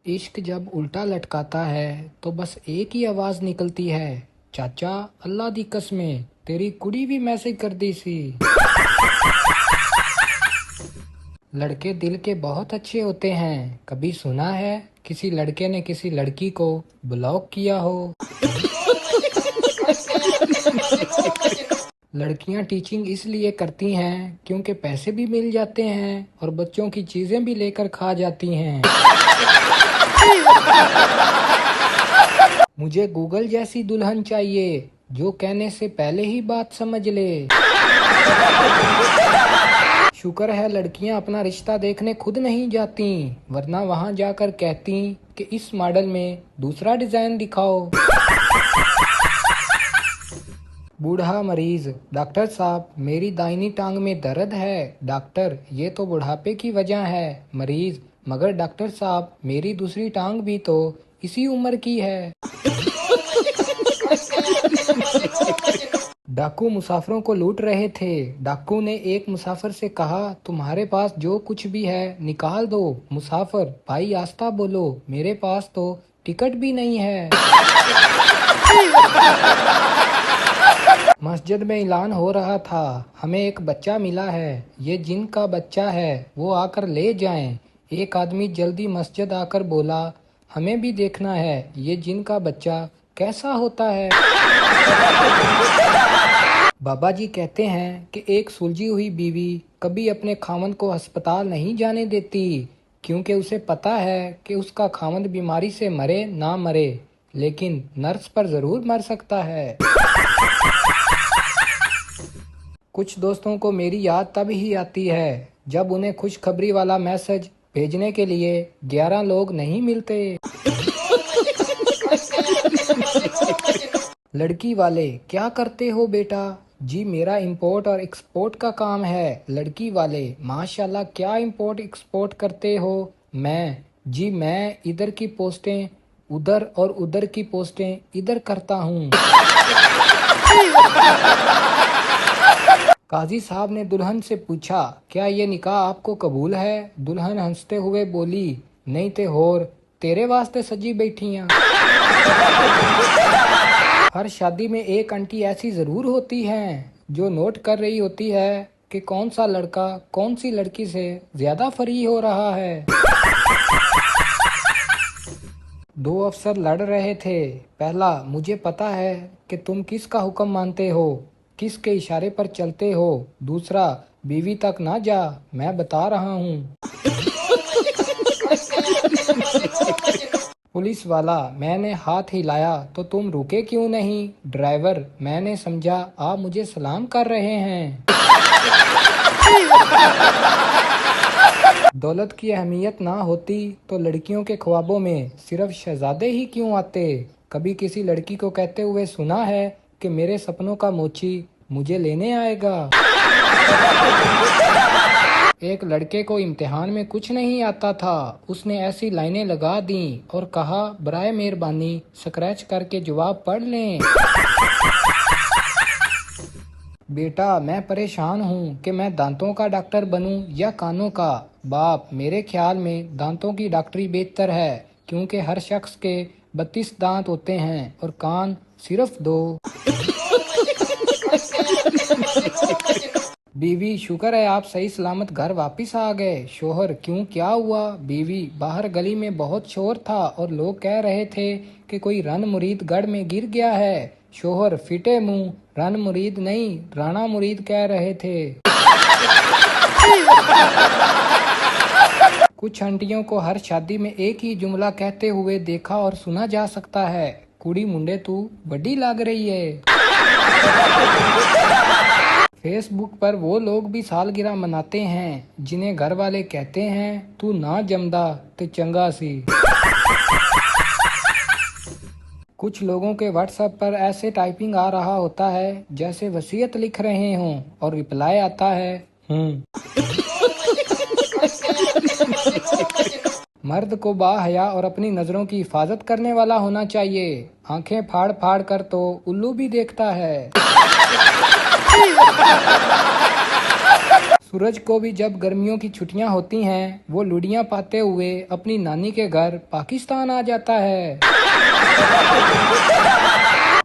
इश्क जब उल्टा लटकाता है तो बस एक ही आवाज निकलती है, चाचा अल्लाह दी कसमें तेरी कुड़ी भी मैसेज कर दी सी। लड़के दिल के बहुत अच्छे होते हैं, कभी सुना है किसी लड़के ने किसी लड़की को ब्लॉक किया हो। लड़कियां टीचिंग इसलिए करती हैं क्योंकि पैसे भी मिल जाते हैं और बच्चों की चीजें भी लेकर खा जाती हैं। मुझे गूगल जैसी दुल्हन चाहिए जो कहने से पहले ही बात समझ ले। शुक्र है लड़कियां अपना रिश्ता देखने खुद नहीं जाती, वरना वहां जाकर कहती कि इस मॉडल में दूसरा डिजाइन दिखाओ। बूढ़ा मरीज, डॉक्टर साहब मेरी दाहिनी टांग में दर्द है। डॉक्टर, ये तो बुढ़ापे की वजह है। मरीज, मगर डॉक्टर साहब मेरी दूसरी टांग भी तो इसी उम्र की है। डाकू मुसाफिरों को लूट रहे थे। डाकू ने एक मुसाफिर से कहा, तुम्हारे पास जो कुछ भी है निकाल दो। मुसाफिर, भाई आस्ता बोलो, मेरे पास तो टिकट भी नहीं है। मस्जिद में ऐलान हो रहा था, हमें एक बच्चा मिला है, ये जिन का बच्चा है, वो आकर ले जाएं। एक आदमी जल्दी मस्जिद आकर बोला, हमें भी देखना है ये जिन का बच्चा कैसा होता है। बाबा जी कहते हैं कि एक सुलझी हुई बीवी कभी अपने खामंद को अस्पताल नहीं जाने देती, क्योंकि उसे पता है कि उसका खामंद बीमारी से मरे ना मरे, लेकिन नर्स पर जरूर मर सकता है। कुछ दोस्तों को मेरी याद तब ही आती है जब उन्हें खुशखबरी वाला मैसेज भेजने के लिए 11 लोग नहीं मिलते। लड़की वाले, क्या करते हो बेटा? जी मेरा इंपोर्ट और एक्सपोर्ट का काम है। लड़की वाले, माशाल्लाह क्या इंपोर्ट एक्सपोर्ट करते हो? मैं इधर की पोस्टें उधर और उधर की पोस्टें इधर करता हूँ। काजी साहब ने दुल्हन से पूछा, क्या ये निकाह आपको कबूल है? दुल्हन हंसते हुए बोली, नहीं ते होर, तेरे वास्ते सजी बैठियां। हर शादी में एक आंटी ऐसी जरूर होती हैं जो नोट कर रही होती है कि कौन सा लड़का कौन सी लड़की से ज्यादा फ्री हो रहा है। दो अफसर लड़ रहे थे। पहला, मुझे पता है कि तुम किसका हुक्म मानते हो, किसके इशारे पर चलते हो। दूसरा, बीवी तक ना जा, मैं बता रहा हूँ। पुलिस वाला, मैंने हाथ हिलाया तो तुम रुके क्यों नहीं? ड्राइवर, मैंने समझा आप मुझे सलाम कर रहे हैं। दौलत की अहमियत ना होती तो लड़कियों के ख्वाबों में सिर्फ शहजादे ही क्यों आते? कभी किसी लड़की को कहते हुए सुना है कि मेरे सपनों का मोची मुझे लेने आएगा? एक लड़के को इम्तिहान में कुछ नहीं आता था, उसने ऐसी लाइनें लगा दी और कहा, बराए मेहरबानी स्क्रैच करके जवाब पढ़ लें। बेटा, मैं परेशान हूँ कि मैं दांतों का डॉक्टर बनूं या कानों का। बाप, मेरे ख्याल में दांतों की डॉक्टरी बेहतर है, क्योंकि हर शख्स के 32 दांत होते हैं और कान सिर्फ 2। बीवी, शुक्र है आप सही सलामत घर वापस आ गए। शोहर, क्यों क्या हुआ? बीवी, बाहर गली में बहुत शोर था और लोग कह रहे थे कि कोई रन मुरीद गढ़ में गिर गया है। शोहर, फिटे मुंह, रन मुरीद नहीं राणा मुरीद कह रहे थे। कुछ आंटियों को हर शादी में एक ही जुमला कहते हुए देखा और सुना जा सकता है, कुड़ी मुंडे तू बड़ी लग रही है। फेसबुक पर वो लोग भी सालगिरह मनाते हैं जिन्हें घर वाले कहते हैं, तू ना जमदा ते चंगा सी। कुछ लोगों के व्हाट्सएप पर ऐसे टाइपिंग आ रहा होता है जैसे वसीयत लिख रहे हों और रिप्लाई आता है, मर्द को बाहया और अपनी नजरों की हिफाजत करने वाला होना चाहिए। आंखें फाड़ फाड़ कर तो उल्लू भी देखता है। सूरज को भी जब गर्मियों की छुट्टियां होती हैं, वो लुड़ियां पाते हुए अपनी नानी के घर पाकिस्तान आ जाता है।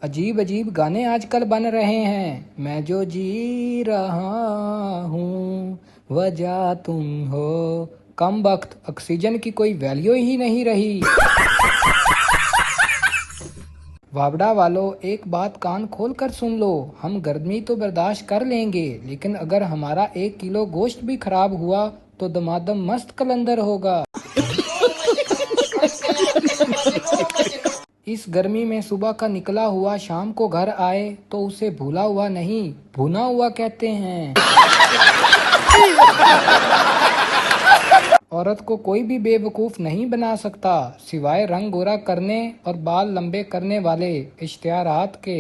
अजीब अजीब गाने आजकल बन रहे हैं। मैं जो जी रहा हूँ वजह तुम हो। कम वक्त ऑक्सीजन की कोई वैल्यू ही नहीं रही। वावड़ा वालों, एक बात कान खोल कर सुन लो। हम गर्मी तो बर्दाश्त कर लेंगे, लेकिन अगर हमारा 1 किलो गोश्त भी खराब हुआ तो दमादम मस्त कलंदर होगा। इस गर्मी में सुबह का निकला हुआ शाम को घर आए तो उसे भूला हुआ नहीं, भुना हुआ कहते हैं। औरत को कोई भी बेवकूफ नहीं बना सकता, सिवाय रंग गोरा करने और बाल लंबे करने वाले इश्तिहारात के।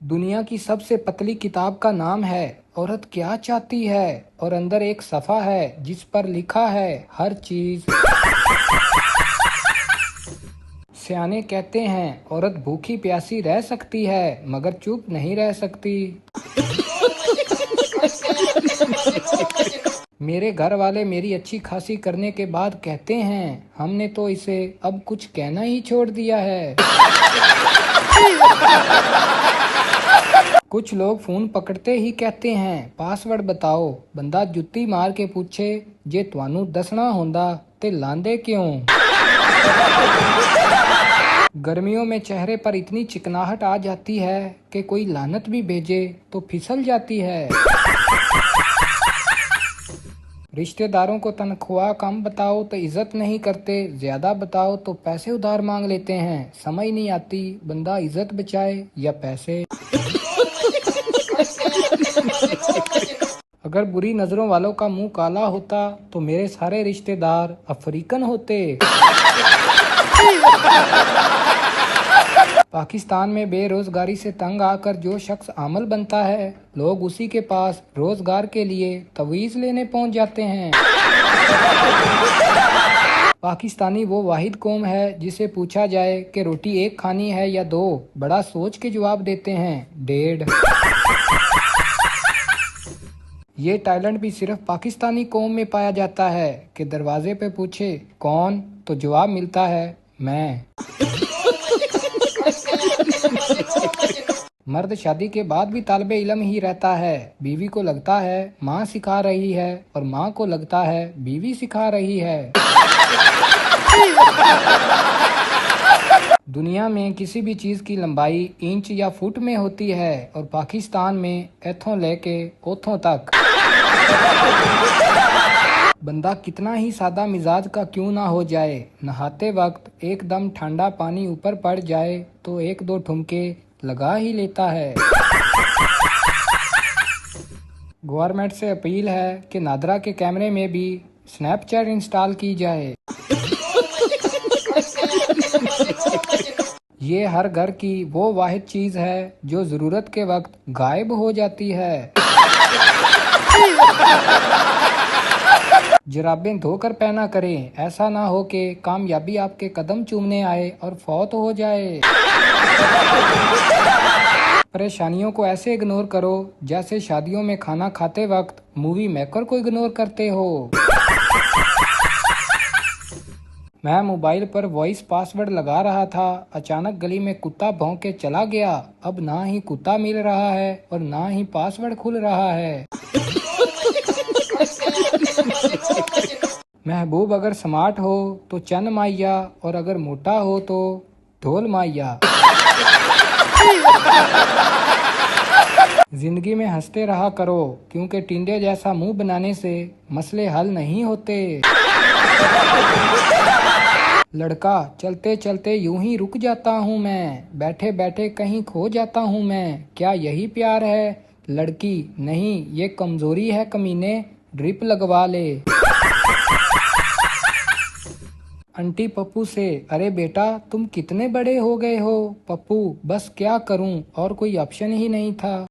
दुनिया की सबसे पतली किताब का नाम है औरत क्या चाहती है, और अंदर एक सफ़ा है जिस पर लिखा है हर चीज। सियाने कहते हैं औरत भूखी प्यासी रह सकती है, मगर चुप नहीं रह सकती। मेरे घर वाले मेरी अच्छी खासी करने के बाद कहते हैं हमने तो इसे अब कुछ कहना ही छोड़ दिया है। कुछ लोग फोन पकड़ते ही कहते हैं पासवर्ड बताओ। बंदा जुत्ती मार के पूछे जे तुहानू दसना होंदा ते लांदे क्यों। गर्मियों में चेहरे पर इतनी चिकनाहट आ जाती है कि कोई लानत भी भेजे तो फिसल जाती है। रिश्तेदारों को तनख्वाह कम बताओ तो इज्जत नहीं करते, ज्यादा बताओ तो पैसे उधार मांग लेते हैं। समझ नहीं आती बंदा इज्जत बचाए या पैसे। अगर बुरी नजरों वालों का मुंह काला होता तो मेरे सारे रिश्तेदार अफ्रीकन होते। पाकिस्तान में बेरोजगारी से तंग आकर जो शख्स आमल बनता है, लोग उसी के पास रोजगार के लिए तवीज लेने पहुंच जाते हैं। पाकिस्तानी वो वाहिद कौम है जिसे पूछा जाए कि रोटी एक खानी है या दो, बड़ा सोच के जवाब देते हैं 1.5। ये टैलेंट भी सिर्फ पाकिस्तानी कौम में पाया जाता है कि दरवाजे पे पूछे कौन तो जवाब मिलता है मैं। मर्द शादी के बाद भी तालिबे इल्म ही रहता है। बीवी को लगता है माँ सिखा रही है और माँ को लगता है बीवी सिखा रही है। दुनिया में किसी भी चीज की लंबाई इंच या फुट में होती है और पाकिस्तान में एथों लेके ओथों तक। बंदा कितना ही सादा मिजाज का क्यों ना हो जाए, नहाते वक्त एकदम ठंडा पानी ऊपर पड़ जाए तो 1-2 ठुमके लगा ही लेता है। गवर्नमेंट से अपील है कि नादरा के कैमरे में भी स्नैपचैट इंस्टॉल की जाए। ये हर घर की वो वाहिद चीज है जो जरूरत के वक्त गायब हो जाती है। जराबें धोकर पहना करें, ऐसा ना हो कि कामयाबी आपके कदम चूमने आए और फौत हो जाए। परेशानियों को ऐसे इग्नोर करो जैसे शादियों में खाना खाते वक्त मूवी मेकर को इग्नोर करते हो। मैं मोबाइल पर वॉइस पासवर्ड लगा रहा था, अचानक गली में कुत्ता भौंक के चला गया। अब ना ही कुत्ता मिल रहा है और ना ही पासवर्ड खुल रहा है। महबूब अगर स्मार्ट हो तो चन माइया, और अगर मोटा हो तो ढोल माइया। जिंदगी में हंसते रहा करो, क्योंकि टिंडे जैसा मुंह बनाने से मसले हल नहीं होते। लड़का चलते चलते यूं ही रुक जाता हूँ मैं, बैठे बैठे कहीं खो जाता हूँ मैं, क्या यही प्यार है? लड़की नहीं, ये कमजोरी है कमीने, ड्रिप लगवा ले। आंटी पप्पू से अरे बेटा तुम कितने बड़े हो गए हो? पप्पू बस क्या करूं, और कोई ऑप्शन ही नहीं था।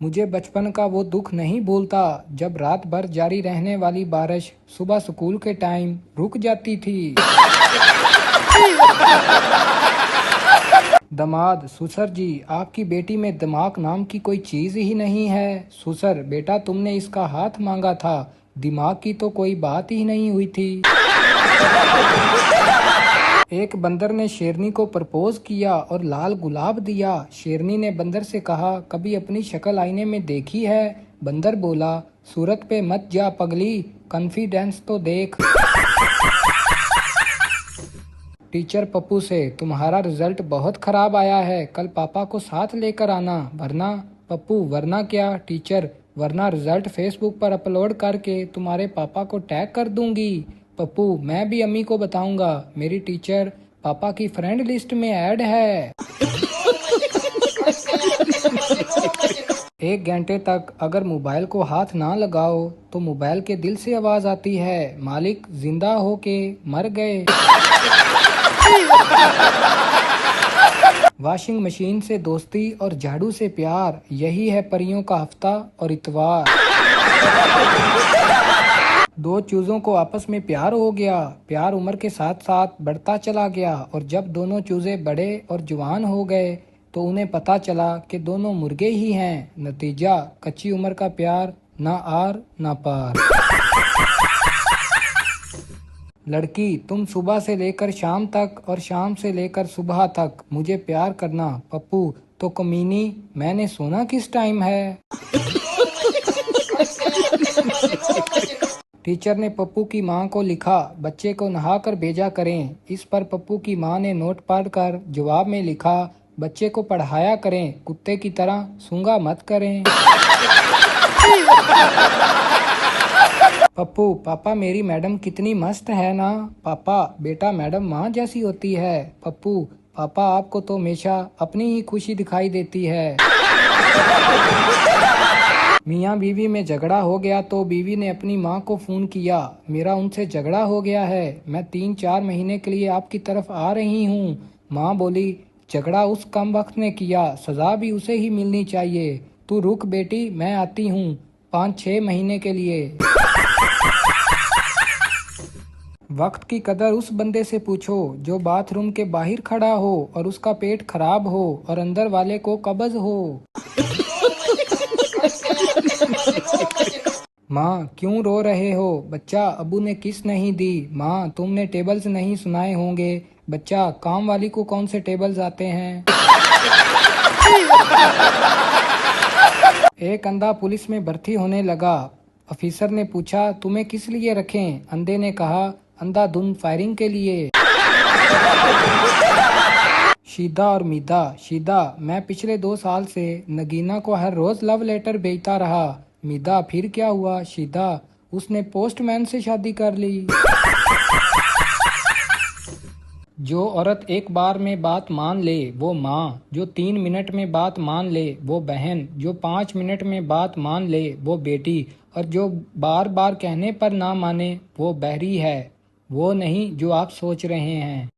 मुझे बचपन का वो दुख नहीं भूलता जब रात भर जारी रहने वाली बारिश सुबह स्कूल के टाइम रुक जाती थी। दामाद: सुसर जी, आपकी बेटी में दिमाग नाम की कोई चीज ही नहीं है। सुसर: बेटा, तुमने इसका हाथ मांगा था, दिमाग की तो कोई बात ही नहीं हुई थी। एक बंदर ने शेरनी को प्रपोज किया और लाल गुलाब दिया। शेरनी ने बंदर से कहा, कभी अपनी शक्ल आईने में देखी है? बंदर बोला, सूरत पे मत जा पगली, कॉन्फिडेंस तो देख। टीचर पप्पू से, तुम्हारा रिजल्ट बहुत खराब आया है, कल पापा को साथ लेकर आना, वरना। पप्पू: वरना क्या? टीचर: वरना रिजल्ट फेसबुक पर अपलोड करके तुम्हारे पापा को टैग कर दूंगी। पप्पू: मैं भी अम्मी को बताऊंगा, मेरी टीचर पापा की फ्रेंड लिस्ट में ऐड है। 1 घंटे तक अगर मोबाइल को हाथ ना लगाओ तो मोबाइल के दिल से आवाज आती है, मालिक जिंदा हो के मर गए। वॉशिंग मशीन से दोस्ती और झाड़ू से प्यार, यही है परियों का हफ्ता और इतवार। दो चूजों को आपस में प्यार हो गया, प्यार उम्र के साथ साथ बढ़ता चला गया, और जब दोनों चूजे बड़े और जवान हो गए तो उन्हें पता चला कि दोनों मुर्गे ही हैं। नतीजा, कच्ची उम्र का प्यार, ना आर ना पार। लड़की: तुम सुबह से लेकर शाम तक और शाम से लेकर सुबह तक मुझे प्यार करना। पप्पू: तो कमीनी, मैंने सोना किस टाइम है? टीचर ने पप्पू की मां को लिखा, बच्चे को नहाकर भेजा करें। इस पर पप्पू की मां ने नोट पढ़कर जवाब में लिखा, बच्चे को पढ़ाया करें, कुत्ते की तरह सूंगा मत करें। पप्पू: पापा, मेरी मैडम कितनी मस्त है ना? पापा: बेटा, मैडम माँ जैसी होती है। पप्पू: पापा, आपको तो हमेशा अपनी ही खुशी दिखाई देती है। मियाँ बीवी में झगड़ा हो गया तो बीवी ने अपनी माँ को फोन किया, मेरा उनसे झगड़ा हो गया है, मैं 3-4 महीने के लिए आपकी तरफ आ रही हूँ। माँ बोली, झगड़ा उस कम वक्त ने किया, सजा भी उसे ही मिलनी चाहिए। तू रुक बेटी, मैं आती हूँ 5-6 महीने के लिए। वक्त की कदर उस बंदे से पूछो जो बाथरूम के बाहर खड़ा हो और उसका पेट खराब हो और अंदर वाले को कब्ज हो। माँ, क्यों रो रहे हो? बच्चा, अबू ने किस नहीं दी। माँ, तुमने टेबल्स नहीं सुनाए होंगे। बच्चा, काम वाली को कौन से टेबल्स आते हैं? एक अंधा पुलिस में भर्ती होने लगा। ऑफिसर ने पूछा, तुम्हें किस लिए रखें? अंधे ने कहा, अंधाधुंध फायरिंग के लिए। शीदा और मीदा। शीदा, मैं पिछले 2 साल से नगीना को हर रोज लव लेटर भेजता रहा। मीदा, फिर क्या हुआ? शीदा, उसने पोस्टमैन से शादी कर ली। जो औरत एक बार में बात मान ले वो माँ, जो 3 मिनट में बात मान ले वो बहन, जो 5 मिनट में बात मान ले वो बेटी, और जो बार बार कहने पर ना माने वो बहरी है, वो नहीं जो आप सोच रहे हैं।